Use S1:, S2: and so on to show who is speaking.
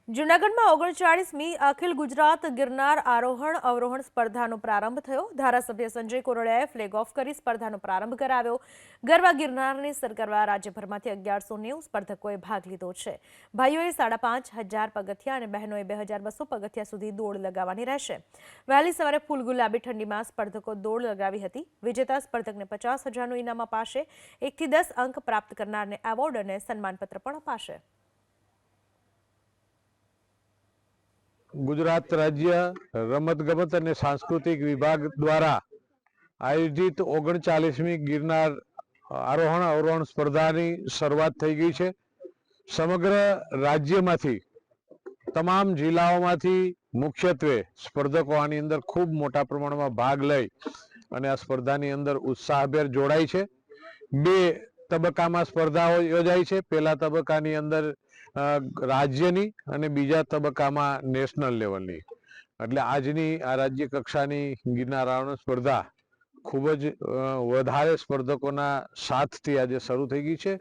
S1: જૂનાગઢમાં 39મી અખિલ ગુજરાત ગિરનાર આરોહણ અવરોહણ સ્પર્ધાનો પ્રારંભ થયો। ધારાસભ્ય સંજય કોરડિયાએ ફ્લેગ ઓફ કરી સ્પર્ધાનો પ્રારંભ કરાવ્યો। ગરવા ગિરનારને સર કરવા રાજ્યભરમાંથી 1190 સ્પર્ધકોએ ભાગ લીધો છે। ભાઈઓએ 5500 પગથિયા અને બહેનોએ 2200 પગથિયા સુધી દોડ લગાવવાની રહેશે। વહેલી સવારે ફૂલ ગુલાબી ઠંડીમાં સ્પર્ધકો દોડ લગાવી હતી। વિજેતા સ્પર્ધકને 50,000નું ઇનામ અપાશે। 1 થી 10 અંક પ્રાપ્ત કરનારને એવોર્ડ અને સન્માનપત્ર પણ અપાશે।
S2: गुजरात राज्य रमतगमत અને सांस्कृतिक विभाग द्वारा आयोजित 39મી गिरनार आरोहण अवरोहण स्पर्धाની શરૂઆત થઈ ગઈ છે। સમગ્ર રાજ્યમાંથી તમામ જિલ્લાઓમાંથી મુખ્યત્વે સ્પર્ધકો આની અંદર ખૂબ મોટા પ્રમાણમાં ભાગ લઈ અને આ સ્પર્ધાની અંદર ઉત્સાહભેર જોડાય છે। બે તબક્કામાં સ્પર્ધાઓ યોજાઈ છે। પહેલા તબક્કાની અંદર રાજ્યની અને બીજા તબક્કામાં નેશનલ લેવલની। એટલે આજની આ રાજ્ય કક્ષાની ગિરનાર આરોહણ સ્પર્ધા ખૂબ જ વધારે સ્પર્ધકોના સાથથી આજે શરૂ થઈ ગઈ છે।